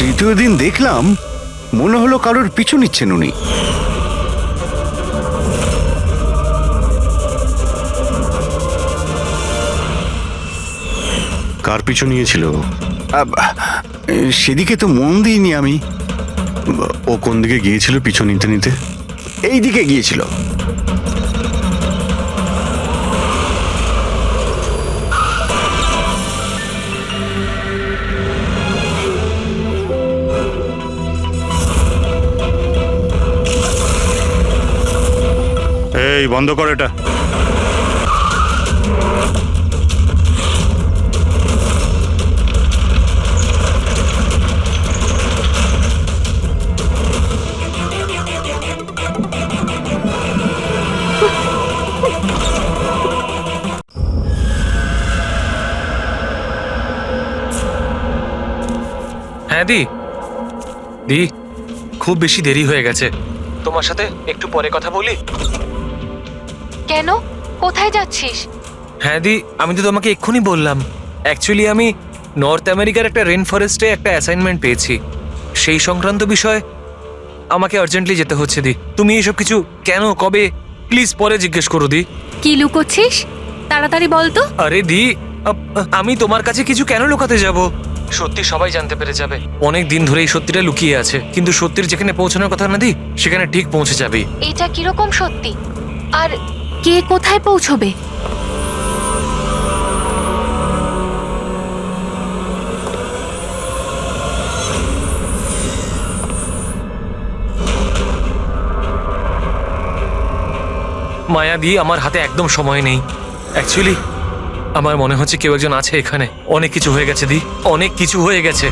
তৃতীয় দিন দেখলাম মনে হলো কারোর পিছু নিচ্ছেন উনি। কার পিছু নিয়েছিল? সেদিকে তো মন দিইনি আমি। ও কোন দিকে গিয়েছিল পিছু নিতে নিতে? এই দিকে গিয়েছিল। এই বন্ধ কর এটা। হ্যাঁ দি দি, খুব বেশি দেরি হয়ে গেছে, তোমার সাথে একটু পরে কথা বলি? কেন? কোথায় যাচ্ছিস? হ্যাঁ দি, আমি তো তোমাকে এক্ষুনি বললাম। অ্যাকচুয়ালি আমি নর্থ আমেরিকার একটা রেন ফরেস্টে একটা অ্যাসাইনমেন্ট পেয়েছি, সেই সংক্রান্ত বিষয় আমাকে আর্জেন্টলি যেতে হচ্ছে দি। তুমি এসব কিছু কেন, কবে, প্লিজ পরে জিজ্ঞেস করো দি। কি লুকোচ্ছিস? তাড়াতাড়ি বল তো। আরে দি, আমি তোমার কাছে কিছু কেন লুকাতে যাব? সত্যি সবাই জানতে পেরে যাবে। অনেক দিন ধরে এই সত্যিটা লুকিয়ে আছে, কিন্তু সত্যির যেখানে পৌঁছানোর কথা না দি, সেখানে ঠিক পৌঁছে যাবে। এটা কিরকম সত্যি? আর কে কোথায় পৌঁছবে? মায়া দি, আমার হাতে একদম সময় নেই। অ্যাকচুয়ালি আমার মনে হচ্ছে কেউ একজন আছে এখানে। অনেক কিছু হয়ে গেছে দি, অনেক কিছু হয়ে গেছে,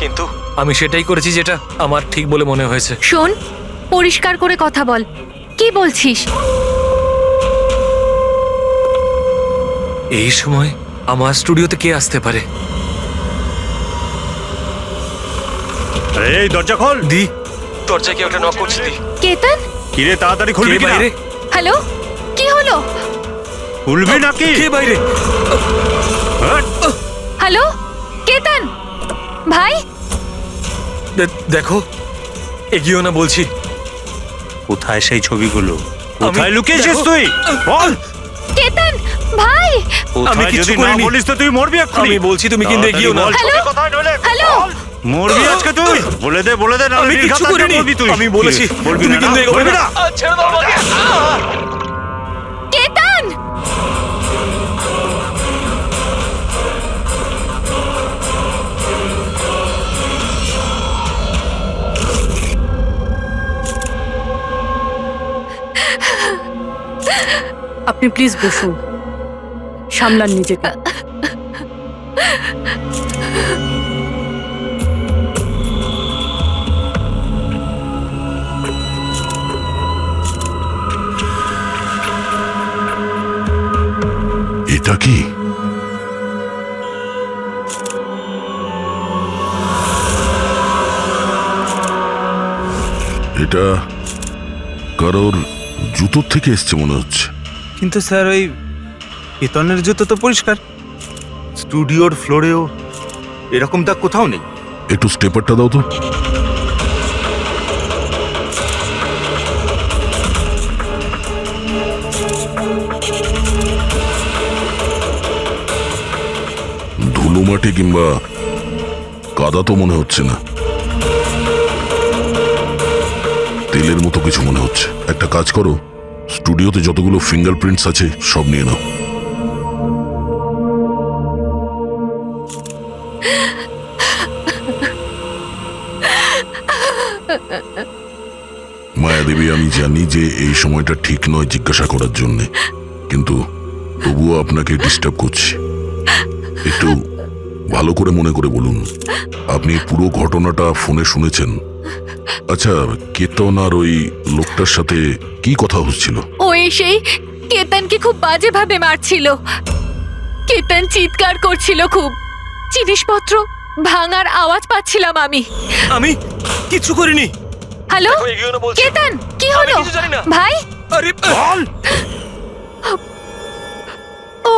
কিন্তু আমি সেটাই করেছি যেটা আমার ঠিক বলে মনে হয়েছে। শোন, পরিষ্কার করে কথা বল, কি বলছিস? এই সময় আমার স্টুডিওতে কে আসতে পারে? এই দরজা খোল। দি, দরজায় কেউ একটা নক করছে দি। কেতন? কিরে তাড়াতাড়ি খুলবি কে কিনা? বাইরে? হ্যালো, কি হলো? খুলবি নাকি? কে বাইরে? হ্যালো কেতন ভাই, দেখো, এগিয়েও না বলছি। কোথায় সেই ছবিগুলো? কোথায় লুকিয়েছিস দেখো, তুই? বল। কেতন ভাই। আমি কোথায়? কিছু যদি না করিনি। বলিস তো তুই মরবি এক্ষুনি। আমি বলছি, তুমি কিন্তু এগিয়েও না। তাড়াতাড়ি বল, হ্যালো? ছবি কোথায় নইলে হ্যালো? বল। মরবি আজকে তুই। বলে দে না আমি কিছু করিনি। মরবি তুই। আমি বলেছি, বলবি তুমি না, কিন্তু এগোবে বলবি না। না। ছেড়ে দাও আমাকে। কেতন! আপনি প্লিজ বসুন, সামলান নিজেকে। এটা কি? এটা কারোর জুতোর থেকে এসছে মনে হচ্ছে। কিন্তু স্যার, ওই কেতনের জুতো তো পরিষ্কার। স্টুডিওর ফ্লোরেও এরকম দাগ কোথাও নেই। একটু স্টেপারটা দাও তো। ধুলোমাটি কিংবা কাদা তো মনে হচ্ছে না, তেলের মতো কিছু মনে হচ্ছে। একটা কাজ করো, স্টুডিওতে যতগুলো ফিঙ্গারপ্রিন্টস আছে সব নিয়ে নাও। মায়াদেবী, আমি জানি যে এই সময়টা ঠিক নয় জিজ্ঞাসা করার জন্য, কিন্তু তবুও আপনাকে ডিস্টার্ব করছি। একটু ভালো করে মনে করে বলুন, আপনি পুরো ঘটনাটা ফোনে শুনেছেন? আচ্ছা, কেতন আর ওই লোকটার সাথে কি কথা হচ্ছিল? ও এসেই কেতনকে খুব বাজেভাবে মারছিল। কেতন চিৎকার করছিল খুব। জিনিসপত্র ভাঙার আওয়াজ পাচ্ছিলাম আমি। আমি কিছু করিনি। হ্যালো দেখো, এগিয়েও না বলছি। কেতন, কি আমি হলো কিছু জানি না। ভাই? আরে বল। ও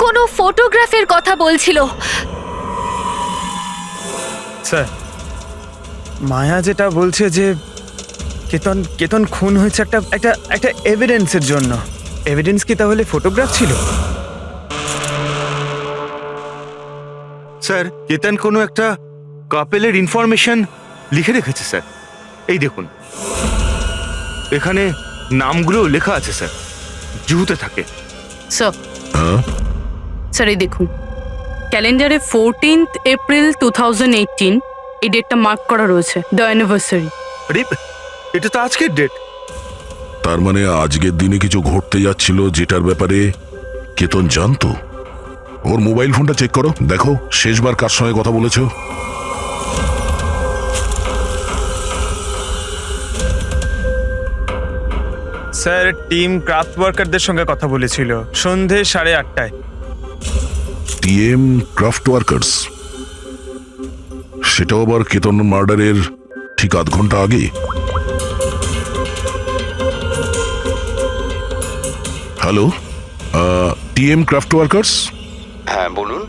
কোনো ফটোগ্রাফের কথা বলছিল। স্যার, মায়া যেটা বলছে যে কেতন কেতন খুন হয়েছে একটা একটা একটা এভিডেন্সের জন্য। এভিডেন্স কি তাহলে ফটোগ্রাফ ছিল? স্যার, কেতন কোনো একটা কাপেলের ইনফরমেশন লিখে রেখেছে স্যার। এই দেখুন, এখানে নামগুলো লেখা আছে স্যার, জুহুতে থাকে। স্যার, হ্যাঁ স্যার এই দেখুন, ক্যালেন্ডারে 14th এপ্রিল 2018 এই ডেটটা মার্ক করা রয়েছে, দ্য অ্যানিভার্সারি। আরে এটা তো আজকের ডেট। তার মানে আজকের দিনে কিছু ঘটতে যাচ্ছিল যেটার ব্যাপারে কেতন জানতো। ওর মোবাইল ফোনটা চেক করো, দেখো শেষবার কার সঙ্গে কথা বলেছো। স্যার, টিম ক্রাফট ওয়ার্কারদের সঙ্গে কথা বলেছিল সন্ধে 8:30টায়। টিএম ক্রাফট ওয়ার্কার্স, সেটাও আবার কেতন মার্ডারের ঠিক আধ ঘন্টা আগে। Hello, TM craft workers. হ্যাঁ বলুন।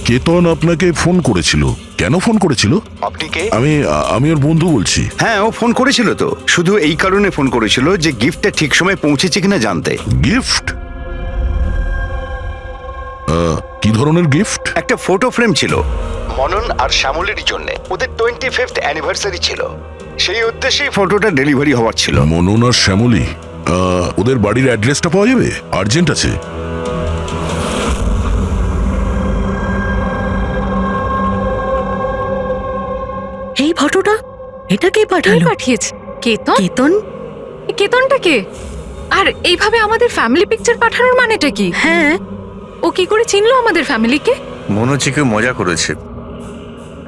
কেতন আপনাকে ফোন করেছিল। কেন ফোন করেছিল? আপনি কে? আমি ওর বন্ধু বলছি। হ্যাঁ, ও ফোন করেছিল তো, শুধু এই কারণে ফোন করেছিল যে গিফটটা ঠিক সময় পৌঁছেছে কিনা জানতে। গিফট? কি ধরনের গিফট? একটা ফটো ফ্রেম ছিল মনন আর শ্যামলের জন্য, ওদের 25th অ্যানিভার্সারি ছিল, সেই উদ্দেশ্যেই ফটোটা ডেলিভারি হওয়ার ছিল। মনন আর শ্যামলী, ওদের বাড়ির অ্যাড্রেসটা পাওয়া যাবে? আর্জেন্ট আছে। এই ফটোটা, এটা কে কে পাঠালো? পাঠিয়েছে? কেতন? কেতন? কেতনটা কে? আর এইভাবে আমাদের ফ্যামিলি পিকচার পাঠানোর মানেটা কি? হ্যাঁ, ও কি করে চিনলো আমাদের ফ্যামিলিকে? মনে হচ্ছে কেউ মজা করেছে।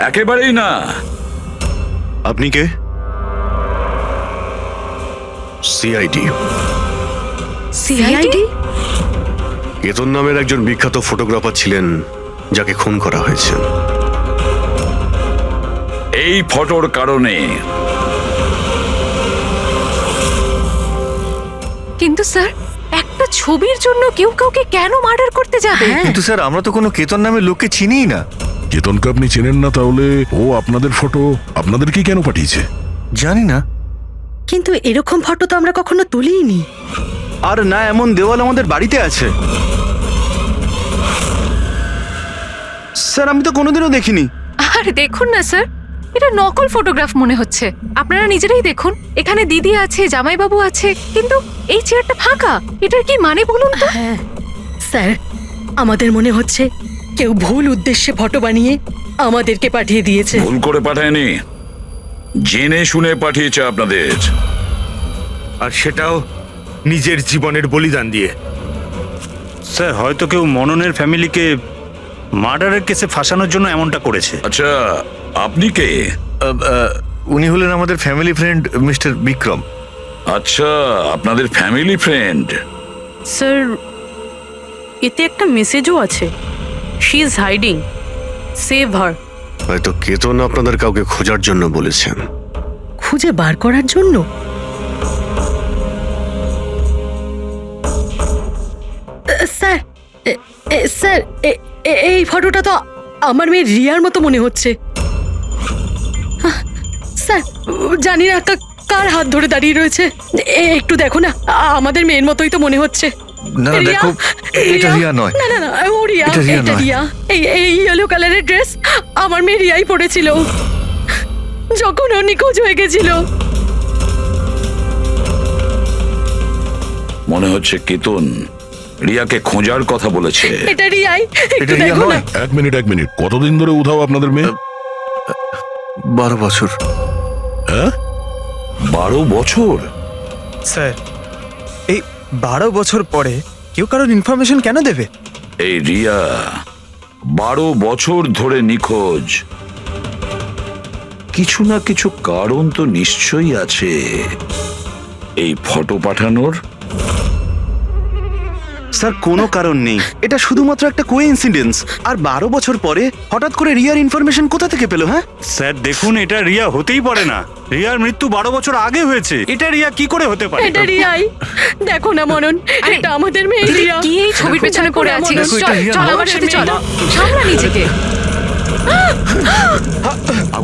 একেবারেই না। আপনি কে? সিআইডি। সিআইডি? কেতন নামের একজন বিখ্যাত ফটোগ্রাফার ছিলেন যাকে খুন করা হয়েছে। এই ফটোর কারণে। কিন্তু স্যার, একটা ছবির জন্য কেউ কাউকে কেন মার্ডার করতে যাবে? কিন্তু স্যার, আমরা তো কোনো কেতন নামের লোককে চিনিই না। কেতনকে আপনি চেনেন না, তাহলে ও আপনাদের ফটো আপনাদেরকে কেন পাঠিয়েছে? জানি না। কিন্তু এরকম ফটো তো আমরা কখনো তুলিনি। আর না এমন দেওয়াল আমাদের বাড়িতে আছে। স্যার, আমি তো কোনোদিনও দেখিনি। আর দেখুন না স্যার, এটা নকল ফটোগ্রাফ মনে হচ্ছে। আপনারা নিজেরাই দেখুন, এখানে দিদি আছে, জামাইবাবু আছে, কিন্তু এই চেয়ারটা ফাঁকা। এটার কি মানে বলুন তো? হ্যাঁ স্যার, আমাদের মনে হচ্ছে কেউ ভুল উদ্দেশ্যে ফটো বানিয়ে আমাদেরকে পাঠিয়ে দিয়েছে। ভুল করে পাঠায়নি, জেনে শুনে পাঠিয়েছে আপনাদের। আর সেটাও নিজের জীবনের বলিদান দিয়ে। স্যার, হয়তো কেউ মননের ফ্যামিলিকে মার্ডারের কেসে ফাঁসানোর জন্য এমনটা করেছে। আচ্ছা, আপনি কে? উনি হলেন আমাদের ফ্যামিলি ফ্রেন্ড মিস্টার বিক্রম। আচ্ছা, আপনাদের ফ্যামিলি ফ্রেন্ড। স্যার, এতে একটা মেসেজও আছে, শি ইজ হাইডিং, সেভ হার। হয়তো কেতন আপনাদের কাউকে খোঁজার জন্য বলেছেন। খুঁজে বার করার জন্য? স্যার, স্যার, এই ফটোটা তো আমার মেয়ে রিয়ার মতো মনে হচ্ছে। স্যার, জানি না কার হাত ধরে দাঁড়িয়ে রয়েছে। একটু দেখো না, আমাদের মেয়ের মতোই তো মনে হচ্ছে। না না, দেখো, এটা রিয়া নয়। না না না, ও রিয়া, এটা রিয়া এটা নয়। রিয়া। এই ইয়েলো কালারের ড্রেস আমার মেয়ে রিয়াই পরেছিল যখন ও নিখোঁজ হয়ে গেছিল। মনে হচ্ছে কেতন রিয়াকে খোঁজার কথা বলেছে। এটা রিয়াই, একটু এটা রিয়া দেখো না। নয়। এক মিনিট। কতদিন ধরে উধাও আপনাদের মেয়ে? 12 বছর। হ্যাঁ, 12 বছর? স্যার, এই 12 বছর পরে কেউ কারোর ইনফরমেশন কেন দেবে? এই রিয়া 12 বছর ধরে নিখোঁজ। কিছু না কিছু কারণ তো নিশ্চয়ই আছে এই ফটো পাঠানোর। স্যার, কোনো কারণ নেই, এটা শুধুমাত্র একটা কোইন্সিডেন্স। আর 12 বছর পরে হঠাৎ করে রিয়ার ইনফরমেশন কোথা থেকে পেলো? হ্যাঁ স্যার দেখুন, এটা রিয়া হতেই পারে না। রিয়ার মৃত্যু 12 বছর আগে হয়েছে। এটা রিয়া কি করে হতে পারে? এটা রিয়াই, দেখো না মনন, এটা আমাদের মেয়ে রিয়া। কি এই ছবির পেছনে পড়ে আছিস? দেখো, এটা চল রিয়া চল নয়। আমার সাথে চল, সামলা নিজেকে।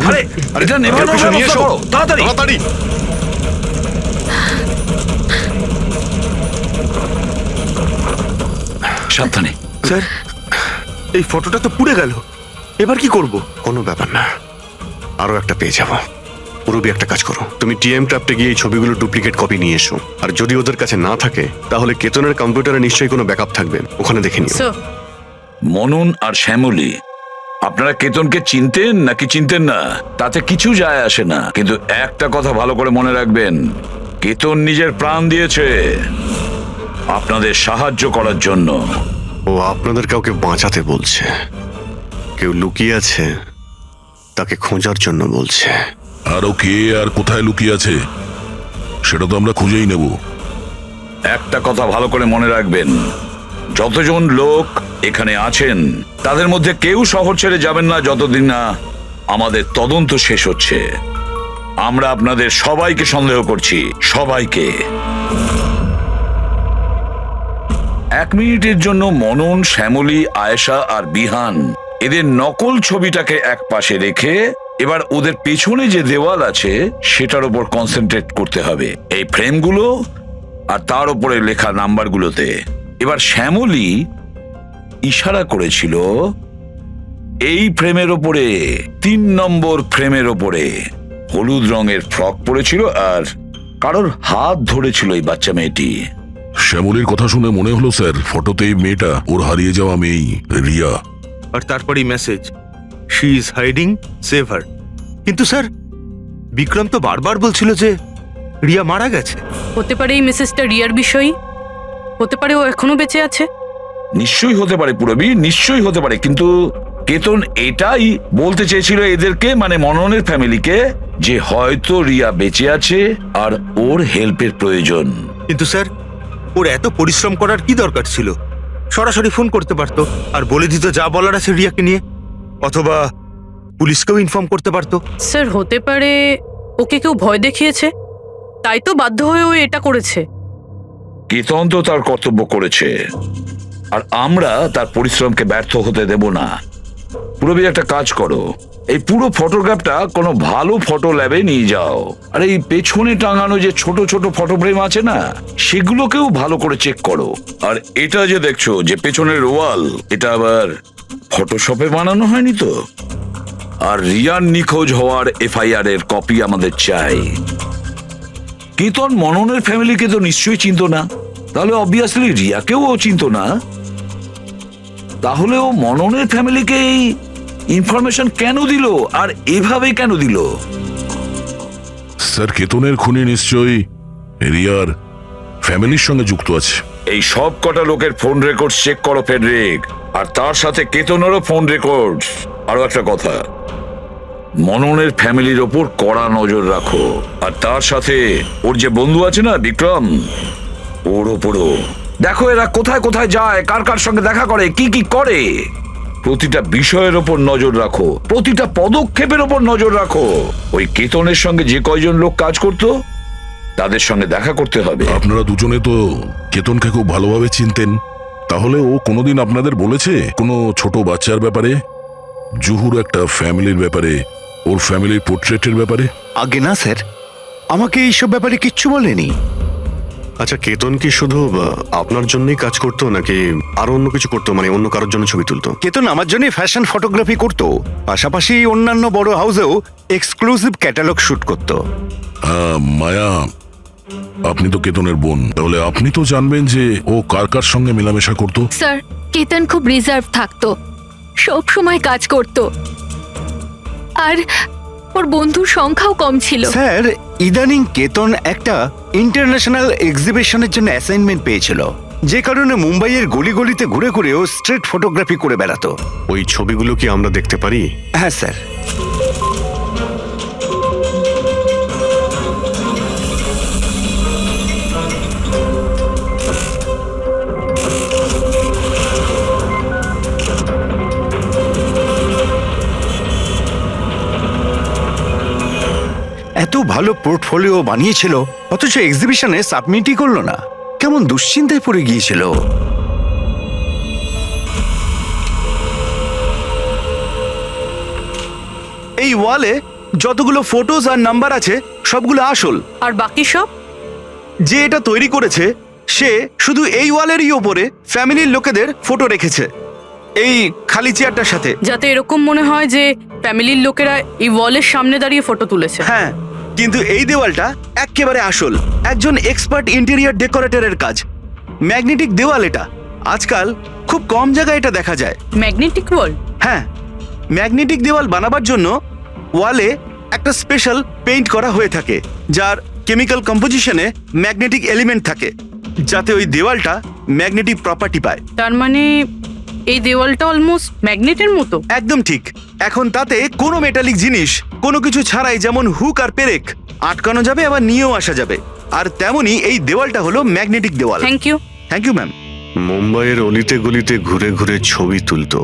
আরে এটা নেভানোর ব্যবস্থা করো, তাড়াতাড়ি। তাড়াতাড়ি। সাবধানে। স্যার, এই ফটোটা তো পুড়ে গেল, এবার কি করব? কোনো ব্যাপার না, আরো একটা পেয়ে যাবো। পুরবি একটা কাজ করো, তুমি টিএম ক্রাফটে গিয়ে এই ছবিগুলো ডুপ্লিকেট কপি নিয়ে এসো। আর যদি ওদের কাছে না থাকে তাহলে কেতনের কম্পিউটারে নিশ্চয়ই কোনো ব্যাকআপ থাকবে, ওখানে দেখে নিও। স্যার মনন আর শ্যামলী, আপনারা কেতনকে চিনতেন নাকি চিনতেন না তাতে কিছু যায় আসে না, কিন্তু একটা কথা ভালো করে মনে রাখবেন, কেতন নিজের প্রাণ দিয়েছে আপনাদের সাহায্য করার জন্য। ও আপনাদের কাউকে বাঁচাতে বলছে, কেউ লুকিয়ে আছে তাকে খোঁজার জন্য বলছে। আর ও কে আর কোথায় লুকিয়ে আছে সেটা তো আমরা খুঁজেই নেব। একটা কথা ভালো করে মনে রাখবেন, যতজন লোক এখানে আছেন তাদের মধ্যে কেউ শহর ছেড়ে যাবেন না যতদিন না আমাদের তদন্ত শেষ হচ্ছে। আমরা আপনাদের সবাইকে সন্দেহ করছি, সবাইকে। 1 মিনিটের জন্য মনন, শ্যামলী, আয়েশা আর বিহান এদের নকল ছবিটাকে এক পাশে রেখে এবার ওদের পেছনে যে দেওয়াল আছে সেটার উপর কনসেন্ট্রেট করতে হবে, এই ফ্রেমগুলো আর তার উপরে লেখা নাম্বারগুলোতে। এবার শ্যামলী ইশারা করেছিল এই ফ্রেমের ওপরে, 3 নম্বর ফ্রেমের ওপরে হলুদ রঙের ফ্রক পরেছিল আর কারোর হাত ধরেছিল এই বাচ্চা মেয়েটি। শ্যামলীর কথা শুনে মনে হলো স্যার ফটোতে এই মেয়েটা ওর হারিয়ে যাওয়া মেয়েই, রিয়া। আর তারপরেই message, she is hiding, save হার। কিন্তু স্যার, বিক্রম তো বারবার বলছিল যে রিয়া মারা গেছে। হতে পারে এই মেসেজটা রিয়ার বিষয়ই, হতে পারে ও এখনো বেঁচে আছে। নিশ্চয়ই হতে পারে পুরবি, নিশ্চয়ই হতে পারে, কিন্তু কেতন এটাই বলতে চেয়েছিল এদেরকে, মানে মননের ফ্যামিলিকে, যে হয়তো রিয়া বেঁচে আছে আর ওর হেল্পের প্রয়োজন। কিন্তু স্যার, ওর এত পরিশ্রম করার কি দরকার ছিল? সরাসরি ফোন করতে পারতো আর বলে দিত যা বলার আছে রিয়াকে নিয়ে, অথবা পুলিশকেও ইনফর্ম করতে পারতো। স্যার হতে পারে ওকে কেউ ভয় দেখিয়েছে, তাই তো বাধ্য হয়ে ও এটা করেছে। কেতন তো তার কর্তব্য করেছে আর আমরা তার পরিশ্রমকে ব্যর্থ হতে দেব না। পুরবি একটা কাজ করো, এই পুরো ফটোগ্রাফটা কোনো ভালো ফটো ল্যাবে নিয়ে যাও, আর এই পেছনে টাঙানো যে ছোট ছোট ফটো ফ্রেম আছে না সেগুলোকেও ভালো করে চেক করো। আর এটা যে দেখছো যে পেছনের ওয়াল, এটা আবার ফটোশপে বানানো হয়নি তো? আর রিয়ার নিখোঁজ হওয়ার এফআইআর এর কপি আমাদের চাই। কেতন মননের ফ্যামিলিকে তো নিশ্চয়ই চিনতো না, তাহলে অবভিয়াসলি রিয়াকেও ও চিনতো না। তাহলে ও মননের ফ্যামিলিকে এই ইনফরমেশন কেন দিল আর এভাবে কেন দিল? স্যার কেতনের খুনি নিশ্চয়ই রিয়ার ফ্যামিলির সঙ্গে যুক্ত আছে। এই সব কটা লোকের ফোন রেকর্ড চেক করো ফেডরিক, আর তার সাথে কেতনেরও ফোন রেকর্ড। আরো একটা কথা, মননের ফ্যামিলির ওপর কড়া নজর রাখো, আর তার সাথে ওর যে বন্ধু আছে না বিক্রম, ওর ওপরও দেখো এরা কোথায় কোথায় যায়, কার কার সঙ্গে দেখা করে, কি কি করে। প্রতিটা বিষয়ের ওপর নজর রাখো, প্রতিটা পদক্ষেপের ওপর নজর রাখো। ওই কেতনের সঙ্গে যে কয়জন লোক কাজ করতো তাদের সঙ্গে দেখা করতে হবে। আপনারা দুজনে তো কেতনকে খুব ভালোভাবে চিনতেন, তাহলে ও কোনোদিন আপনাদের বলেছে কোনো ছোট বাচ্চার ব্যাপারে, জুহুর একটা ফ্যামিলির ব্যাপারে, ওর ফ্যামিলির পোর্ট্রেটের ব্যাপারে? আগে না স্যার, আমাকে এইসব ব্যাপারে কিচ্ছু বলেনি। আচ্ছা, কেতন কি শুধু আপনার জন্যই কাজ করতো নাকি আরো অন্য কিছু করতো, মানে অন্য কারোর জন্য ছবি তুলতো? কেতন আমার জন্যই ফ্যাশন ফটোগ্রাফি করতো, পাশাপাশি অন্যান্য বড় হাউসেও এক্সক্লুসিভ ক্যাটালগ শুট করতো। মায়া, আপনি তো কেতনের বোন, তাহলে আপনি তো জানবেন যে ও কার কার সঙ্গে মেলামেশা করতো। স্যার, কেতন খুব রিজার্ভ থাকতো, সব সময় কাজ করত, আর ওর বন্ধুর সংখ্যাও কম ছিল। স্যার, ইদানিং কেতন একটা ইন্টারন্যাশনাল এক্সিবিশনের জন্য অ্যাসাইনমেন্ট পেয়েছিল, যে কারণে মুম্বাইয়ের গলি গলিতে ঘুরে ঘুরে ও স্ট্রিট ফটোগ্রাফি করে বেড়াতো। ওই ছবিগুলো কি আমরা দেখতে পারি? হ্যাঁ স্যার। এত ভালো পোর্টফোলিও বানিয়েছিল, অথচ এক্সিবিশনে সাবমিটই করলো না। কেমন দুশ্চিন্তায় পড়ে গিয়েছিল। এই ওয়ালে যতগুলো ফটোজ আর নাম্বার আছে সবগুলো আসল। আর বাকি সব? যে এটা তৈরি করেছে সে শুধু এই ওয়ালেরই ওপরে ফ্যামিলির লোকেদের ফটো রেখেছে এই খালি চেয়ারটার সাথে। যাতে এরকম মনে হয় যে ফ্যামিলির লোকেরা এই ওয়ালের সামনে দাঁড়িয়ে ফটো তুলেছে। হ্যাঁ, কিন্তু এই দেওয়ালটা একেবারে আসল, একজন এক্সপার্ট ইন্টেরিয়র ডেকোরেটরের কাজ। ম্যাগনেটিক দেওয়াল এটা, আজকাল খুব কম জায়গায় এটা দেখা যায়। ম্যাগনেটিক ওয়াল? হ্যাঁ, ম্যাগনেটিক দেওয়াল বানাবার জন্য ওয়ালে একটা স্পেশাল পেইন্ট করা হয়ে থাকে যার কেমিক্যাল কম্পোজিশনে ম্যাগনেটিক এলিমেন্ট থাকে যাতে ওই দেওয়ালটা ম্যাগনেটিক প্রপার্টি পায়। তার মানে এই দেওয়ালটা অলমোস্ট ম্যাগনেটের মতো? একদম ঠিক। এখন তাতে কোনো মেটালিক জিনিস কোনো কিছু ছাড়াই, যেমন হুক আর পেরেক, আটকানো যাবে আবার নিয়েও আসা যাবে। আর তেমনি এই দেওয়ালটা হলো ম্যাগনেটিক দেওয়াল। Thank you. Thank you ma'am. মুম্বাইয়ের অলিতে গলিতে ঘুরে ঘুরে ছবি তুলতো।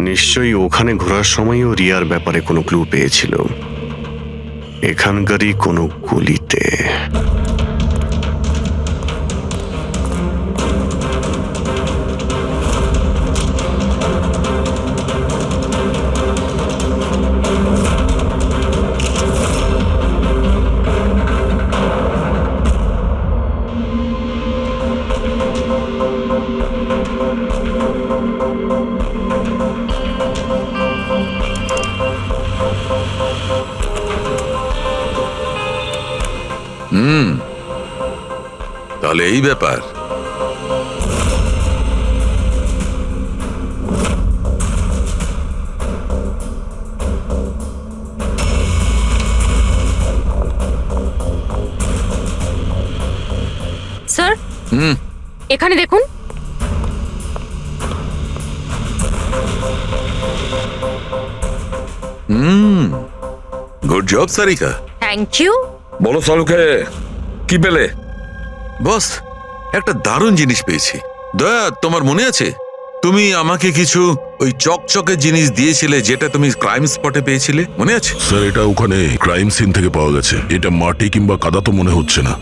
নিশ্চয়ই ওখানে ঘোরার সময়ও রিয়ার ব্যাপারে কোনো ক্লু পেয়েছিল, এখানকারই কোনো গলিতে। তাহলে এই ব্যাপার। স্যার, এখানে দেখুন। Good job Sarika. Thank you. বলো শাহরুখে, কি পেলে? বস, একটা দারুণ জিনিস পেয়েছি। দয়া, তোমার মনে আছে তুমি আমাকে কিছু ওই চকচকে জিনিস দিয়েছিলে যেটা তুমি ক্রাইম স্পটে পেয়েছিলে, মনে আছে? স্যার, এটা ওখানে ক্রাইম সিন থেকে পাওয়া গেছে। এটা মাটি কিংবা কাদা তো মনে হচ্ছে না,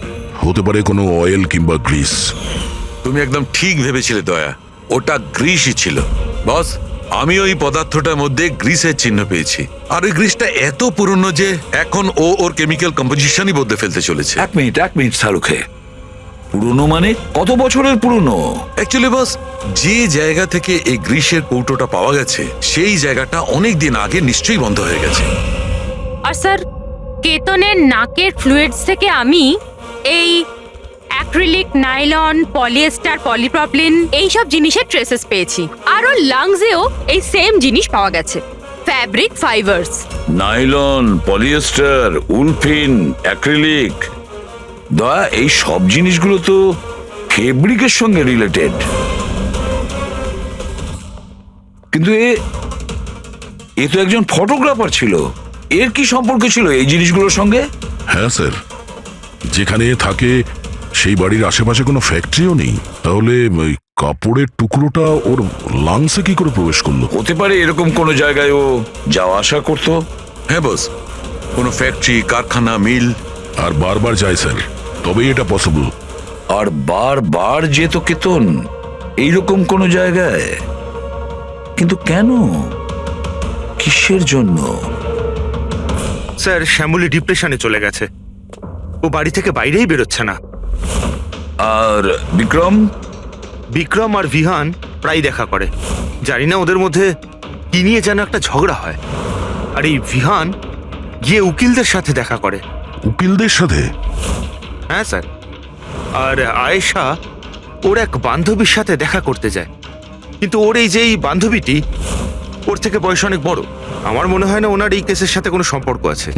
হতে পারে কোনো অয়েল কিংবা গ্রিস। তুমি একদম ঠিক ভেবেছিলে দয়া, ওটা গ্রিসই ছিল। বস, আমি ওই পদার্থটার মধ্যে গ্রিসের চিহ্ন পেয়েছি। আর ওই গ্রিসটা এত পুরনো যে এখন ওর কেমিক্যাল কম্পোজিশনই বদলে ফেলতে চলেছে। এক মিনিট শাহরুখে, পুরনো মানে কত বছরের পুরনো? অ্যাকচুয়ালি বস, যে জায়গা থেকে এই গ্রিসের কৌটোটা পাওয়া গেছে সেই জায়গাটা অনেক দিন আগে নিশ্চয়ই বন্ধ হয়ে গেছে। আর স্যার, কেতনের নাকের ফ্লুইডস থেকে আমি এই অ্যাক্রিলিক, নাইলন, পলিয়েস্টার, পলিপ্রপিলিন এইসব জিনিসের ট্রেসেস পেয়েছি। আর ওর লাংসেও এই সেম জিনিস পাওয়া গেছে, fabric fibres. Nylon, polyester, olefin, acrylic. দয়া, এই সব জিনিসগুলো তো ফেব্রিকের সঙ্গে রিলেটেড, কিন্তু এ তো একজন ফটোগ্রাফার ছিল। এর কি সম্পর্ক ছিল এই জিনিসগুলোর সঙ্গে? হ্যাঁ স্যার, যেখানে থাকে সেই বাড়ির আশেপাশে কোনো ফ্যাক্টরিও নেই, তাহলে ওই কাপড়ের টুকরোটা ওর লাংসে কি করে প্রবেশ করলো? হতে পারে এরকম কোনো জায়গায় ও যাওয়া আসা করতো। হ্যাঁ বস, কোনো ফ্যাক্টরি, কারখানা, মিল। আর বারবার যায় স্যার, তবেই এটা পসিবল। আর বারবার যেত কেতন এইরকম কোনো জায়গায়, কিন্তু কেন, কিসের জন্য? স্যার, শ্যামলী ডিপ্রেশনে চলে গেছে, ও বাড়ি থেকে বাইরেই বেরোচ্ছে না। আর বিক্রম আর ভিহান প্রায় দেখা করে। জানি না ওদের মধ্যে কি নিয়ে যেন একটা ঝগড়া হয়। আর এই ভিহান গিয়ে উকিলদের সাথে দেখা করে। উকিলদের সাথে? হ্যাঁ স্যার। আর আয়েশা ওর এক বান্ধবীর সাথে দেখা করতে যায়, কিন্তু ওর এই যে বান্ধবীটি ওর থেকে বয়স অনেক বড়। আমার মনে হয় না ওনার এই কেসের সাথে কোনো সম্পর্ক আছে।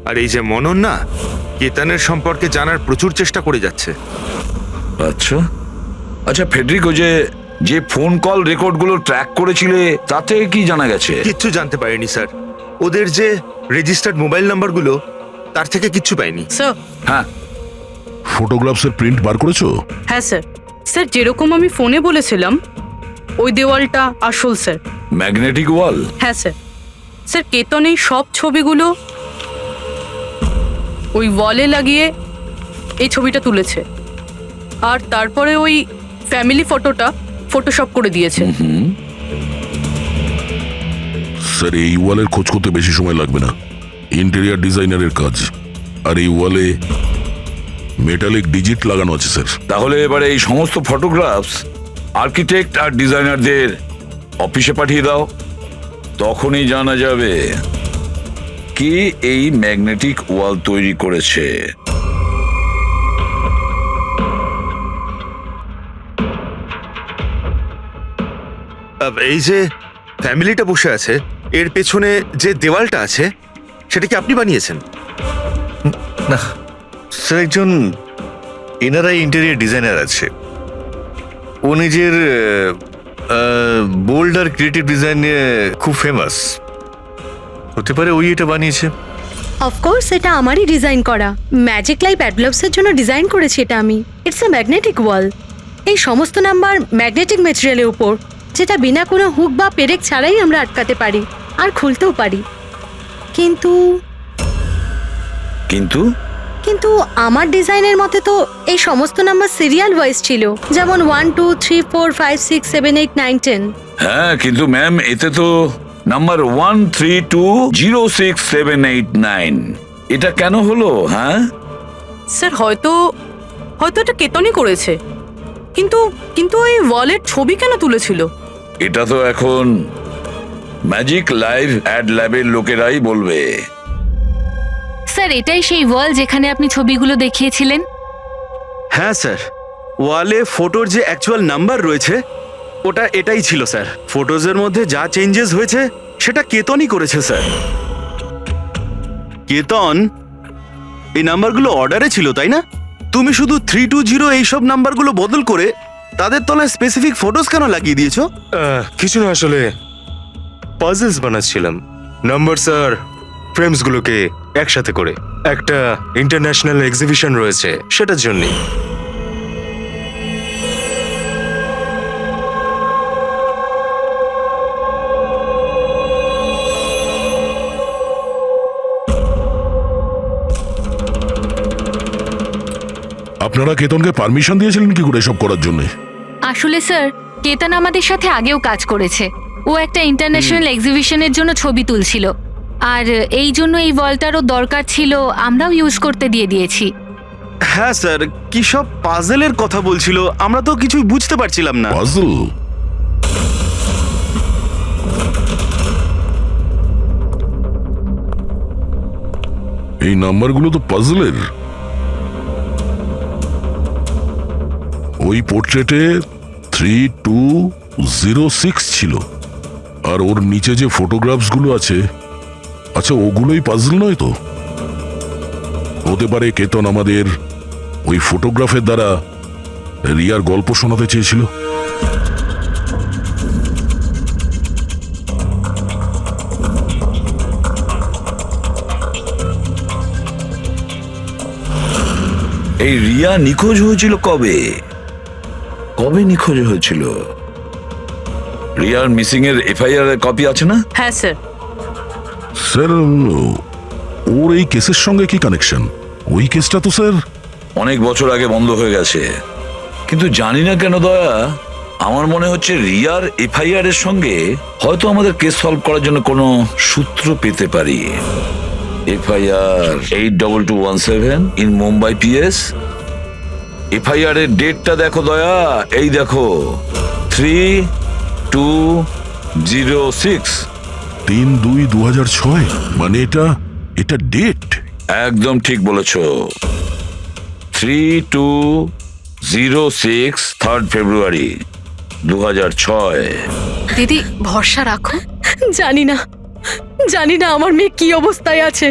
আর এই যে মনন না, কেতনের সম্পর্কে জানার প্রচুর চেষ্টা করে যাচ্ছে। আচ্ছা আচ্ছা, ফেডরিকো যে ফোন কল রেকর্ডগুলো ট্র্যাক করেছিলে তাতে কি জানা গেছে? কিচ্ছু জানতে পারিনি স্যার। ওদের যে রেজিস্টার্ড মোবাইল নাম্বারগুলো তার থেকে কিচ্ছু পাইনি। স্যার। হ্যাঁ, ফটোগ্রাফসের প্রিন্ট বার করেছো? হ্যাঁ স্যার। স্যার, যেরকম আমি ফোনে বলেছিলাম ওই দেওয়ালটা আসল স্যার। ম্যাগনেটিক ওয়াল? হ্যাঁ স্যার। স্যার, কেতন এই সব ছবিগুলো ওই ওয়ালে লাগিয়ে এই ছবিটা তুলেছে, আর তারপরে ওই ফ্যামিলি ফটোটা ফটোশপ করে দিয়েছে। স্যার এই ওয়ালের খোঁজ করতে বেশি সময় লাগবে না, ইন্টেরিয়ার ডিজাইনারের কাজ। আর এই ওয়ালে মেটালিক ডিজিট লাগানো আছে স্যার। তাহলে এবারে এই সমস্ত ফটোগ্রাফস আর্কিটেক্ট আর ডিজাইনারদের অফিসে পাঠিয়ে দাও, তখনই জানা যাবে কে এই ম্যাগনেটিক ওয়াল তৈরি করেছে। এই যে ফ্যামিলিটা বসে আছে, এর পেছনে যে দেওয়ালটা আছে সেটা কি আপনি বানিয়েছেন? না স্যার, একজন এনারাই ইন্টেরিয়র ডিজাইনার আছে, ও নিজের বোল্ড আর ক্রিয়েটিভ ডিজাইন নিয়ে খুব ফেমাস। হতে পারে ওই এটা বানিয়েছে। অফকোর্স এটা আমারই ডিজাইন করা, ম্যাজিক লাইফ অ্যাডলপসের জন্য ডিজাইন করেছি এটা আমি। ইটস এ ম্যাগনেটিক ওয়াল। এই সমস্ত নাম্বার ম্যাগনেটিক ম্যাটেরিয়ালের উপর, যেটা বিনা কোনো হুক বা পেরেক ছাড়াই আমরা আটকাতে পারি আর খুলতেও পারি। কিন্তু কিন্তু কিন্তু আমার ডিজাইনের মতে তো এই সমস্ত নাম্বার সিরিয়াল ওয়াইজ ছিল, যেমন 1 2 3 4 5 6 7 8 9 10। হ্যাঁ, কিন্তু ম্যাম এতে তো নাম্বার 1320678 এটা কেন হলো? হ্যাঁ স্যার হয়তো এটা কেতনই করেছে, কিন্তু কিন্তু ওই ওয়ালের ছবি কেন তুলেছিল? এটা তো এখন ম্যাজিক লাইভ অ্যাড ল্যাবের লোকেরাই বলবে। স্যার এটাই সেই ওয়াল যেখানে আপনি ছবিগুলো দেখিয়েছিলেন? হ্যাঁ স্যার, ওয়ালে ফটোর যে অ্যাকচুয়াল নাম্বার রয়েছে ওটা এটাই ছিল স্যার। ফটোজের মধ্যে যা চেঞ্জেস হয়েছে সেটা কেতনই করেছে স্যার। কেতন, এই নাম্বারগুলো অর্ডারে ছিল তাই না? তুমি শুধু 320 এইসব নাম্বারগুলো বদল করে তাদের তলায় স্পেসিফিক ফটোজ কেন লাগিয়ে দিয়েছো? কিছু না, আসলে পাজলস বানাচ্ছিলাম, নাম্বারস আর ফ্রেমসগুলোকে একসাথে করে। একটা ইন্টারন্যাশনাল এক্সিবিশন রয়েছে সেটার জন্যে। আপনারা কেতনকে পারমিশন দিয়েছিলেন কি করে এসব করার জন্য? আসলে স্যার কেতন আমাদের সাথে আগেও কাজ করেছে। ও একটা ইন্টারন্যাশনাল এক্সিবিশনের জন্য ছবি তুলছিল, আর এই জন্য এই ওয়ালটারও দরকার ছিল, আমরাও ইউজ করতে দিয়ে দিয়েছি। হ্যাঁ স্যার, কি সব পাজেলের কথা বলছিল, আমরা তো কিছুই বুঝতে পারছিলাম না। পাজল? এই নাম্বারগুলো তো পাজলের। ওই পোর্ট্রেটে 3206 ছিল, আর ওর নিচে যে ফটোগ্রাফসগুলো আছে, আচ্ছা ওগুলোই পাজল নয় তো? হতে পারে কেতন আমাদের ওই ফটোগ্রাফের দ্বারা রিয়ার গল্প শোনাতে চেয়েছিল। এই রিয়া নিখোঁজ হয়েছিল কবে? কবে নিখোঁজ হয়েছিল? রিয়ার মিসিং এর এফআইআর এর কপি আছে না? হ্যাঁ স্যার। স্যার ওর এই কেসের সঙ্গে কি কানেকশন? ওই কেসটা তো স্যার অনেক বছর আগে বন্ধ হয়ে গেছে, কিন্তু জানি না কেন দয়া, আমার মনে হচ্ছে রিয়ার এফআইআর এর সঙ্গে হয়তো আমাদের কেস সলভ করার জন্য কোনো সূত্র পেতে পারি। FIR 82217 in Mumbai PS. FIR এর ডেটটা দেখো দয়া, এই দেখো 3206। 3/2/2006, মানে এটা ডেট। একদম ঠিক বলেছ, 3206 3rd ফেব্রুয়ারি 2006। দিদি ভরসা রাখো। জানি না আমার মেয়ে কি অবস্থায় আছে।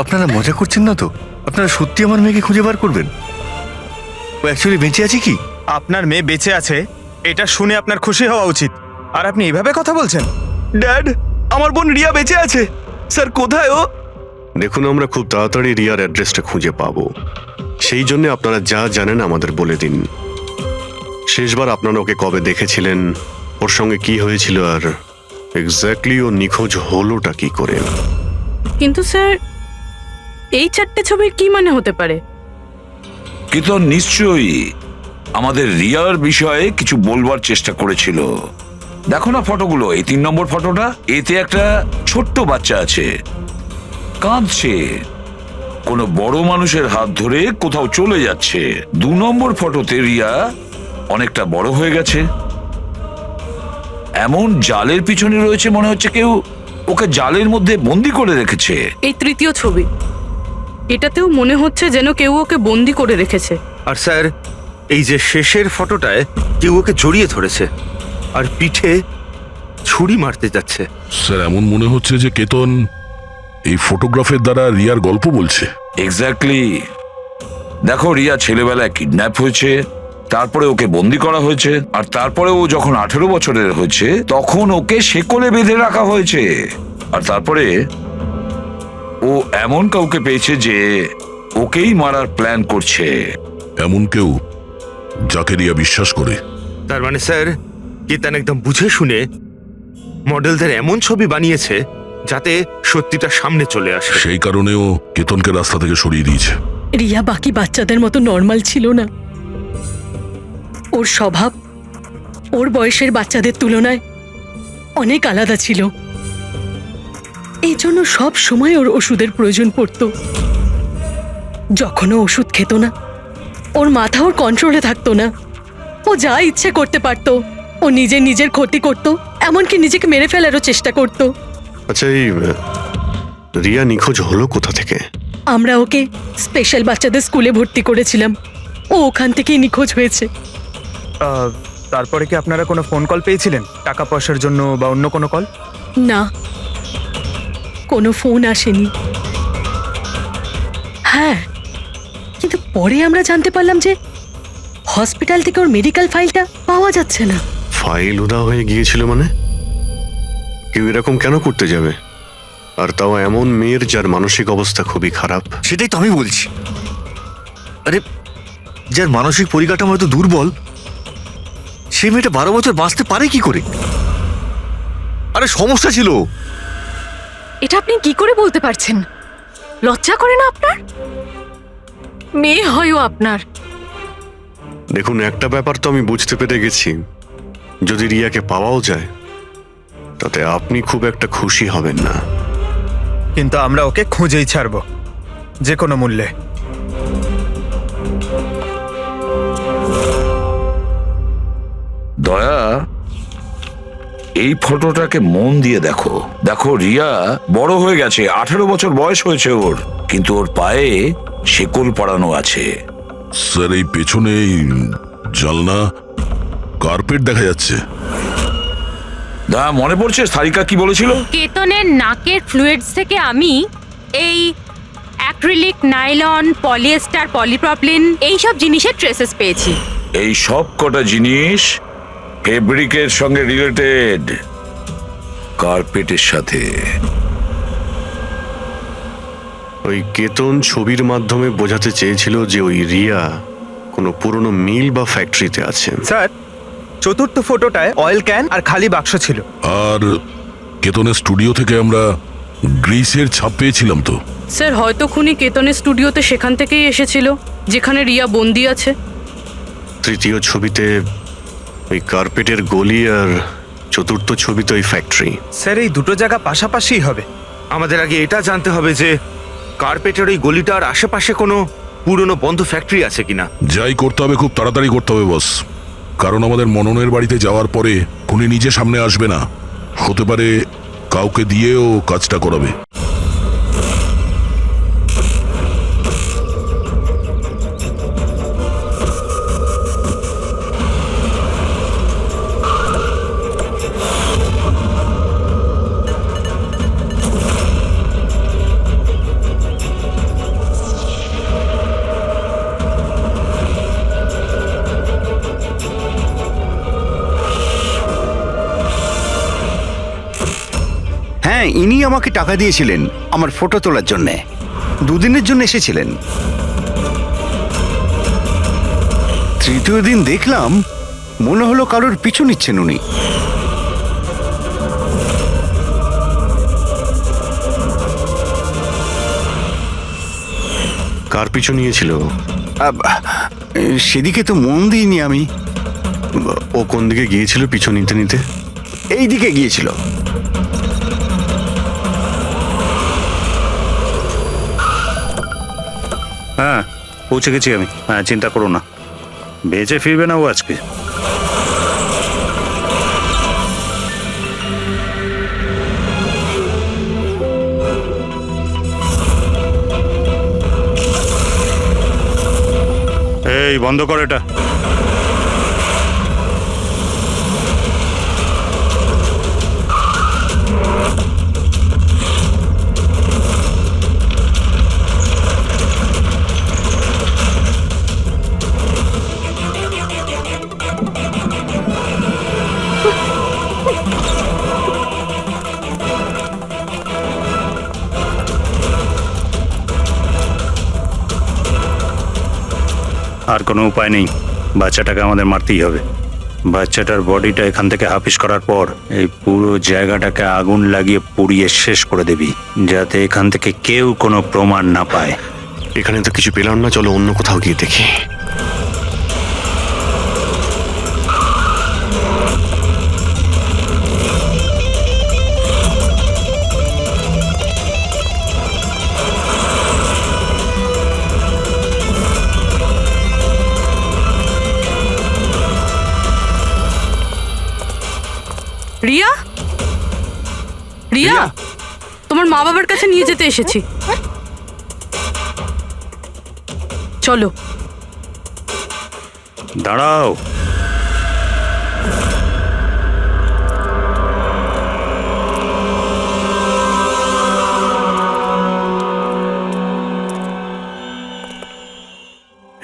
আপনারা মজা করছেন না তো? আপনারা সত্যি আমার মেয়েকে খুঁজে বার করবেন? ও অ্যাকচুয়ালি বেঁচে আছে কি? আপনার মেয়ে বেঁচে আছে এটা শুনে আপনার খুশি হওয়া উচিত, আর আপনি এভাবে কথা বলছেন? ড্যাড, আমার বোন রিয়া বেঁচে আছে। স্যার কোথায় ও? দেখুন, আমরা খুব তাড়াতাড়ি রিয়ার অ্যাড্রেসটা খুঁজে পাবো, সেই জন্য আপনারা যা জানেন আমাদের বলে দিন। শেষবার আপনারা ওকে কবে দেখেছিলেন, ওর সঙ্গে কি হয়েছিল, আর এক্স্যাক্টলি ও নিখোঁজ হলোটা কি করে? কিন্তু স্যার এই 4টে ছবির কি মানে হতে পারে? কিন্তু নিশ্চয়ই আমাদের রিয়ার বিষয়ে কিছু বলবার চেষ্টা করেছিল। দেখো না ফটোগুলো, এই 3 নম্বর ফটোটা, এতে একটা ছোট্ট বাচ্চা আছে, কাঁদছে, কোনো বড় মানুষের হাত ধরে কোথাও চলে যাচ্ছে। 2 নম্বর ফটোতে রিয়া অনেকটা বড় হয়ে গেছে, এমন জালের পিছনে রয়েছে মনে হচ্ছে কেউ ওকে জালের মধ্যে বন্দি করে রেখেছে। এই তৃতীয় ছবি, এটাতেও মনে হচ্ছে যেন কেউ ওকে বন্দি করে রেখেছে। আর স্যার, এই যে শেষের ফটোটায় কেউ ওকে জড়িয়ে ধরেছে আর পিঠে ছুরি মারতে যাচ্ছে। স্যার, এমন মনে হচ্ছে যে কেতন এই ফটোগ্রাফের দ্বারা রিয়ার গল্প বলছে। এক্স্যাক্টলি। দেখো, রিয়া ছেলেবেলায় কিডন্যাপ হয়েছে, তারপরে ওকে বন্দি করা হয়েছে, আর তারপরে ও যখন 18 বছরের হয়েছে তখন ওকে শেকলে বেঁধে রাখা হয়েছে, আর তারপরে ও এমন কাউকে পেয়েছে যে ওকেই মারার প্ল্যান করছে। এমন কেউ যাকে রিয়া বিশ্বাস করে। তার মানে স্যার, কেতন একদম বুঝে শুনে মডেলদের এমন ছবি বানিয়েছে যাতে সত্যিটা সামনে চলে আসে। সেই কারণেও কেতনকে রাস্তা থেকে সরিয়ে দিয়েছে। রিয়া বাকি বাচ্চাদের মতো নর্মাল ছিল না। ওর স্বভাব ওর বয়সের বাচ্চাদের তুলনায় অনেক আলাদা ছিল। এই জন্য সব সময় ওর ওষুধের প্রয়োজন পড়তো। যখনও ওষুধ খেত না, ওর মাথা ওর কন্ট্রোলে থাকতো না। ও যা ইচ্ছে করতে পারতো। ও নিজের ক্ষতি করত, এমনকি নিজেকে মেরে ফেলারও চেষ্টা করত। আচ্ছা, এই রিয়া নিখোঁজ হলো কোথা থেকে? আমরা ওকে স্পেশাল বাচ্চাদের স্কুলে ভর্তি করেছিলাম। ও ওখান থেকেই নিখোঁজ হয়েছে। তারপরে কি আপনারা কোনো ফোন কল পেয়েছিলেন টাকা পয়সার জন্য বা অন্য কোনো কল? না, কোনো ফোন আসেনি। হ্যাঁ, কিন্তু পরে আমরা জানতে পারলাম যে হসপিটাল থেকে ওর মেডিকেল ফাইলটা পাওয়া যাচ্ছে না। ফাইল উধাও হয়ে গিয়েছিল মানে? কেউ এরকম কেন করতে যাবে? আর তাও এমন মেয়ের যার মানসিক অবস্থা খুবই খারাপ। সেটাই তো আমি বলছি। আরে, যার মানসিক পরিকাঠামো এত দুর্বল, সে মেয়েটা 12 বছর বাঁচতে পারে কি করে? আরে সমস্যা ছিল। এটা আপনি কি করে বলতে পারছেন? লজ্জা করে না আপনার? মেয়ে হয়ও আপনার। দেখুন, একটা ব্যাপার তো আমি বুঝতে পেরে গেছি, যদি রিয়াকে পাওয়াও যায় তাতে আপনি খুব একটা খুশি হবেন না। কিন্তু আমরা ওকে খুঁজেই ছাড়বো, যে কোনো মূল্যে। দয়া, এই ফটোটাকে মন দিয়ে দেখো। দেখো, রিয়া বড় হয়ে গেছে, 18 বছর বয়স হয়েছে ওর, কিন্তু ওর পায়ে শেকল পরানো আছে। স্যার, এই পেছনে এই জানলা কার্পেট দেখা যাচ্ছে। দা, মনে পড়ছে সারিকা কি বলেছিল? কেতনের নাকের ফ্লুইডস থেকে আমি এই অ্যাক্রিলিক, নাইলন, পলিয়েস্টার, পলিপ্রপলিন এইসব জিনিসের ট্রেসেস পেয়েছি। এই সব কটা জিনিস ফেব্রিকের সঙ্গে রিলেটেড, কার্পেটের সাথে। ওই কেতন ছবির মাধ্যমে বোঝাতে চেয়েছিল যে ওই রিয়া কোনো পুরনো মিল বা ফ্যাক্টরিতে আছে। স্যার, চতুর্থ ফটোটায় অয়েল ক্যান আর খালি বাক্স ছিল। আর কেতনের স্টুডিও থেকে আমরা গ্রিসের ছাপ পেয়েছিলাম তো। স্যার, হয়তো খুনি কেতনের স্টুডিওতে সেখান থেকেই এসেছিল যেখানে রিয়া বন্দি আছে। তৃতীয় ছবিতে ওই কার্পেটের গলি, আর চতুর্থ ছবিতে ওই ফ্যাক্টরি। স্যার, এই দুটো জায়গা পাশাপাশি হবে। আমাদের আগে এটা জানতে হবে যে কার্পেটের ওই গলিটার আশেপাশে কোনো পুরনো বন্ধ ফ্যাক্টরি আছে কিনা। যাই করতে হবে খুব তাড়াতাড়ি করতে হবে বস, কারণ আমাদের মননের বাড়িতে যাওয়ার পরে খুনি নিজে সামনে আসবে না, হতে পারে কাউকে দিয়েও কাজটা করাবে। হ্যাঁ, ইনি আমাকে টাকা দিয়েছিলেন আমার ফটো তোলার জন্যে। 2 দিনের জন্য এসেছিলেন। তৃতীয় দিন দেখলাম মনে হলো কারোর পিছু নিচ্ছেন উনি। কার পিছু নিয়েছিল? সেদিকে তো মন দিইনি আমি। ও কোন দিকে গিয়েছিল পিছু নিতে নিতে? এই দিকে গিয়েছিল। হ্যাঁ, পৌঁছে গেছি আমি। হ্যাঁ, চিন্তা করো না, বেঁচে ফিরবে না ও আজকে। এই বন্ধ কর এটা। আর কোনো উপায় নেই, বাচ্চাটাকে আমাদের মারতেই হবে। বাচ্চাটার বডিটা এখান থেকে হাফিস করার পর এই পুরো জায়গাটাকে আগুন লাগিয়ে পুড়িয়ে শেষ করে দিবি, যাতে এখান থেকে কেউ কোনো প্রমাণ না পায়। এখানে তো কিছু পেলাম না, চলো অন্য কোথাও গিয়ে দেখি। রিয়া, রিয়া, তোমার মা বাবার কাছে নিয়ে যেতে এসেছি, চলো। দাঁড়াও,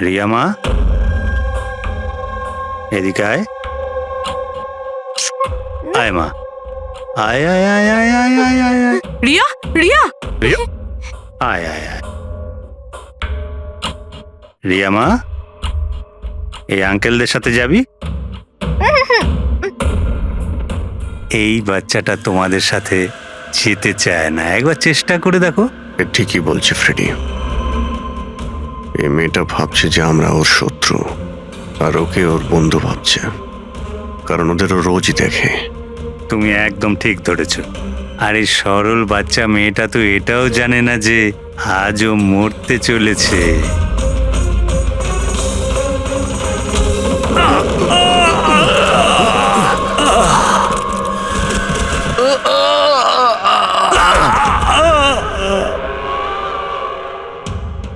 রিয়া মা, এদিকে আয়। আয় মা, আয় আয় আয় আয় আয় আয় আয় আয়। রিয়া, রিয়া, রিয়া, আয় আয় আয়। রিয়া মা, এই আঙ্কেলদের সাথে যাবি? এই বাচ্চাটা তোমাদের সাথে যেতে চায় না, একবার চেষ্টা করে দেখো। ঠিকই বলছে ফ্রেডি, এই মেয়েটা ভাবছে যে আমরা ওর শত্রু, আর ওকে ওর বন্ধু ভাবছে, কারণ ওদের ও রোজই দেখে। তুমি একদম ঠিক ধরেছ। আর এই সরল বাচ্চা মেয়েটা তো এটাও জানে না যে আজও মরতে চলেছে।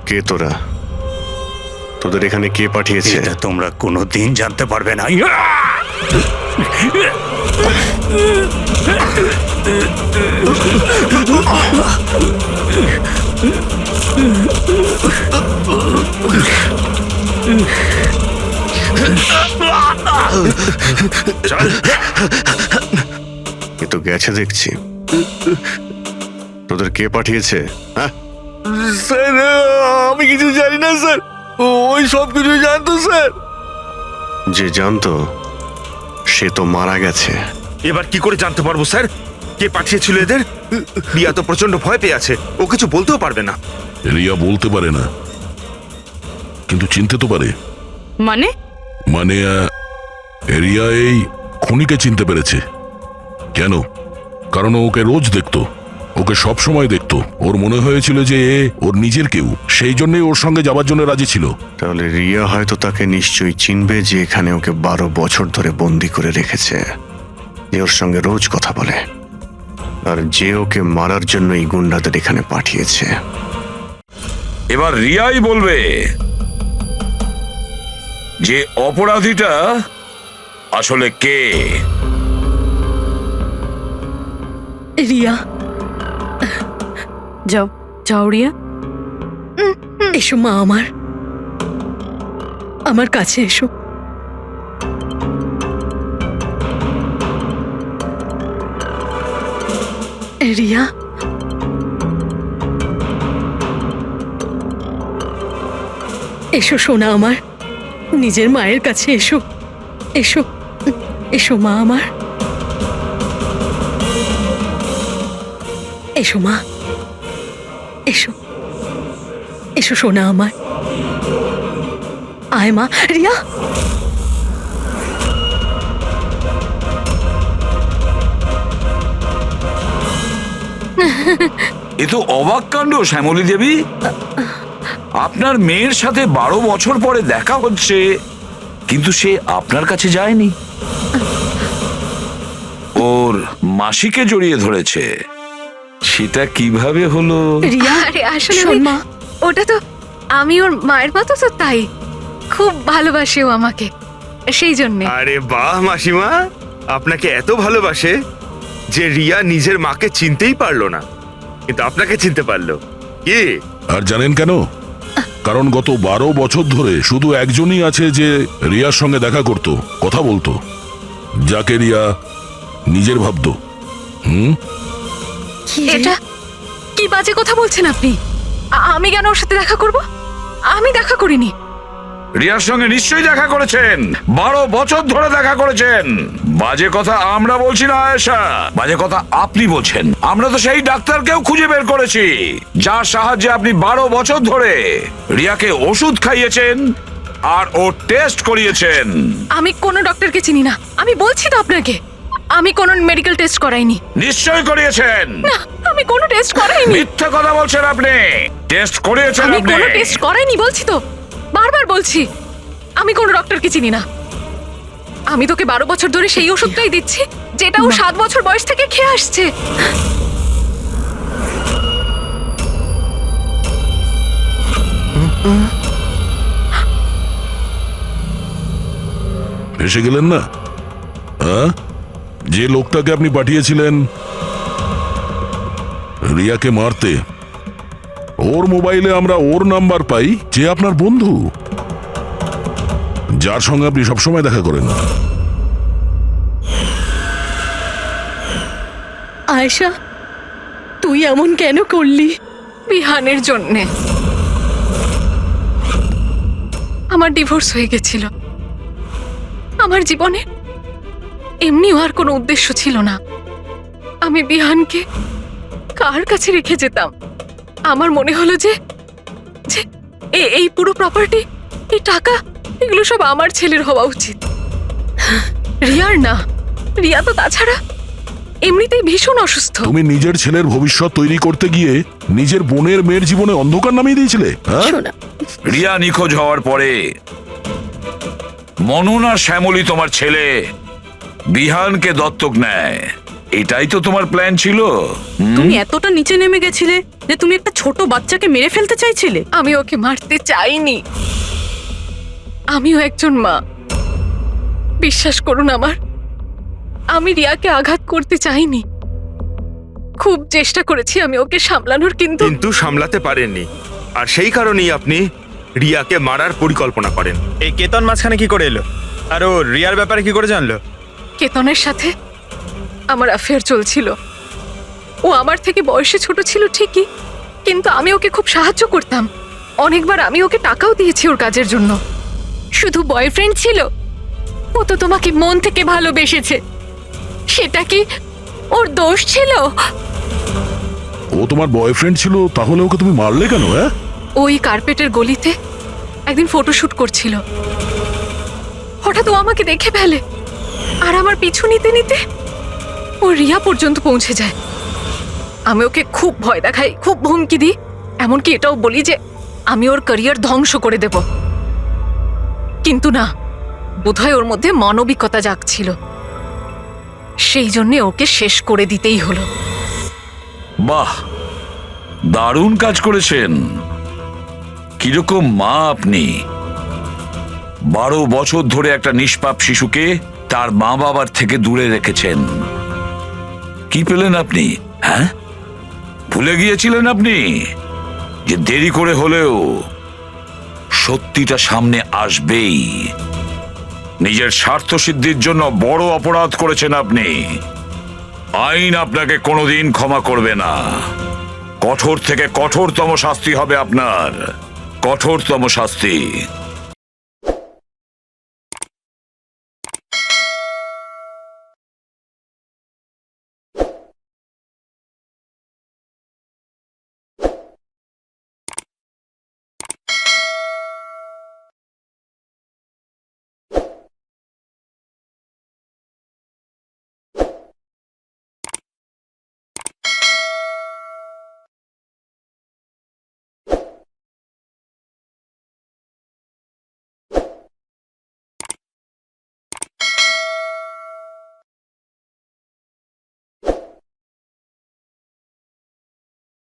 কে তোরা? তোদের এখানে কে পাঠিয়েছে? এটা তোমরা কোনোদিন জানতে পারবে না। এ তো গেছে দেখছি। তোদের কে পাঠিয়েছে? হ্যাঁ স্যার, আমি কিছু জানি না স্যার, ওই সব কিছু জানতো স্যার। যে জানতো সে তো মারা গেছে। এবার কি করে জানতে পারবো স্যার কে পাঠিয়েছিল এদের? রিয়া তো প্রচন্ড ভয় পেয়ে আছে, ও কিছু বলতেও পারবে না। রিয়া বলতে পারে না, কিন্তু চিনতে তো পারে। মানে মানে রিয়া এই খুনিকে চিনতে পেরেছে। কেন? কারণ ও ওকে রোজ দেখতো, ওকে সব সময় দেখতো। ওর মনে হয়েছিল যে এ ওর নিজের কেউ, সেই জন্যই ওর সঙ্গে যাবার জন্য রাজি ছিল। তাহলে রিয়া হয়তো তাকে নিশ্চয়ই চিনবে, যে এখানে ওকে 12 বছর ধরে বন্দি করে রেখেছে, যে ওর সঙ্গে রোজ কথা বলে, আর যে ওকে মারার জন্য এই গুন্ডাদের এখানে পাঠিয়েছে। এবার রিয়াই বলবে যে অপরাধীটা আসলে কে। রিয়া, যাও যাও রিয়া, এসো মা, আমার কাছে এসো। রিয়া, এসো সোনা আমার, নিজের মায়ের কাছে এসো, এসো, এসো মা আমার, এসো মা, এসো, এসো সোনা আমার, আয় মা। রিয়া, এ তো অবাক কাণ্ড শ্যামলী দেবী। আপনার মেয়ের সাথে 12 বছর পরে দেখা হচ্ছে, কিন্তু সে আপনার কাছে যায়নি, ওর মাসিকে জড়িয়ে ধরেছে। সেটা কিভাবে হলো? রিয়া, আরে আসলে শোন মা, ওটা তো আমি ওর মায়ের মতো, তো তাই খুব ভালোবাসে ও আমাকে, সেই জন্যে। আরে বাহ মাসিমা, আপনাকে এত ভালোবাসে যে রিয়া নিজের মাকে চিনতেই পারলো না, কিন্তু আপনাকে চিনতে পারলো। কি আর জানেন কেন? কারণ গত 12 বছর ধরে শুধু একজনই আছে যে রিয়ার সঙ্গে দেখা করত, কথা বলতো, যাকে রিয়া নিজের ভাবতো। এটা কি বাজে কথা বলছেন আপনি? আমি কেন ওর সাথে দেখা করব? আমি দেখা করিনি। রিয়ার সঙ্গে নিশ্চয়ই দেখা করেছেন, 12 বছর ধরে দেখা করেছেন। বাজে কথা আমরা বলছি না আয়েশা, বাজে কথা আপনি বলছেন। আমরা তো সেই ডাক্তারকেও খুঁজে বের করেছি যার সাহায্যে আপনি 12 বছর ধরে রিয়াকে ওষুধ খাইয়েছেন আর ও টেস্ট করিয়েছেন। আমি কোনো ডক্টরকে চিনি না, আমি বলছি তো আপনাকে, আমি কোনো মেডিকেল টেস্ট করাইনি। নিশ্চয়ই করিয়েছেন। না, আমি কোনো টেস্ট করাইনি। মিথ্যা কথা বলছেন আপনি। টেস্ট করিয়েছেন আমি আপনি। কোনো টেস্ট করাইনি বলছি তো, বারবার বলছি, আমি কোনো ডক্টরকে চিনি না। আমি তোকে 12 বছর ধরে সেই ওষুধটাই দিচ্ছি যেটা ও 7 বছর বয়স থেকে খেয়ে আসছে। ফেসে গেলেন না? হ্যাঁ, যে লোকটাকে আপনি পাঠিয়েছিলেন রিয়াকে মারতে, ওর মোবাইলে আমরা ওর নাম্বার পাই, যে আপনার বন্ধু, যার সঙ্গে আপনি সবসময় দেখা করেন। আয়েশা, তুই এমন কেন করলি? বিহানের জন্যে। আমার ডিভোর্স হয়ে গেছিল, আমার জীবনে এমনিও আর কোনো উদ্দেশ্য ছিল না। আমি বিহানকে কার কাছে রেখে যেতাম? আমার মনে হলো যে যে এই পুরো প্রপার্টি, এই টাকা, এগুলো সব আমার ছেলের হওয়া উচিত, রিয়ার না। রিয়া তো তাছাড়া এমনিতেই ভীষণ অসুস্থ। তুমি নিজের ছেলের ভবিষ্যৎ তৈরি করতে গিয়ে নিজের বোনের মেয়ের জীবনে অন্ধকার নামিয়ে দিয়েছিলে। হ্যাঁ, রিয়া নিখোঁজ হওয়ার পরে মনন আর শ্যামলী তোমার ছেলে বিহানকে দত্তক নেয়, এটাই তো তোমার প্ল্যান ছিল। তুমি এতটা নিচে নেমে গেছিলে যে তুমি একটা ছোট বাচ্চাকে মেরে ফেলতে চাইছিলে। আমি ওকে মারতে চাইনি, আমিও একজন মা। বিশ্বাস করুন আমার, আমি রিয়াকে আঘাত করতে চাইনি। খুব চেষ্টা করেছি আমি ওকে সামলানোর, কিন্তু সামলাতে পারেননি, আর সেই কারণেই আপনি রিয়াকে মারার পরিকল্পনা করেন। এই কেতন মাঝখানে কি করে এলো? আর ও রিয়ার ব্যাপারে কি করে জানলো? কেতনের সাথে আমার অ্যাফেয়ার চলছিল। ও আমার থেকে বয়সে ছোট ছিল ঠিকই, কিন্তু আমি ওকে খুব সাহায্য করতাম। অনেকবার আমি ওকে টাকাও দিয়েছি ওর কাজের জন্য। শুধু বয়ফ্রেন্ড ছিল? ও তো তোমাকে মন থেকে ভালোবেসেছে, সেটা কি ওর দোষ ছিল? ও তোমার বয়ফ্রেন্ড ছিল, তাহলে ওকে তুমি মারলে কেন? হ্যাঁ, ওই কার্পেটের গলিতে একদিন ফটোশুট করছিল, হঠাৎ ও আমাকে দেখে ফেলে, আর আমার পিছু নিতে নিতে ও রিয়া পর্যন্ত পৌঁছে যায়। আমি ওকে খুব ভয় দেখাই, খুব হুমকি দিই, এমনকি এটাও বলি যে আমি ওর ক্যারিয়ার ধ্বংস করে দেব। কিন্তু না, বোধহয় ওর মধ্যে মানবিকতা জাগছিল, সেই জন্য ওকে শেষ করে দিতেই হলো। বাহ, দারুণ কাজ করেছেন। কিরকম মা আপনি! 12 বছর ধরে একটা নিষ্পাপ শিশুকে তার মা বাবার থেকে দূরে রেখেছেন। কি পেলেন আপনি? হ্যাঁ, ভুলে গিয়েছিলেন আপনি যে দেরি করে হলেও সত্যিটা সামনে আসবেই। নিজের স্বার্থ সিদ্ধির জন্য বড় অপরাধ করেছেন আপনি। আইন আপনাকে কোনোদিন ক্ষমা করবে না। কঠোর থেকে কঠোরতম শাস্তি হবে আপনার, কঠোরতম শাস্তি।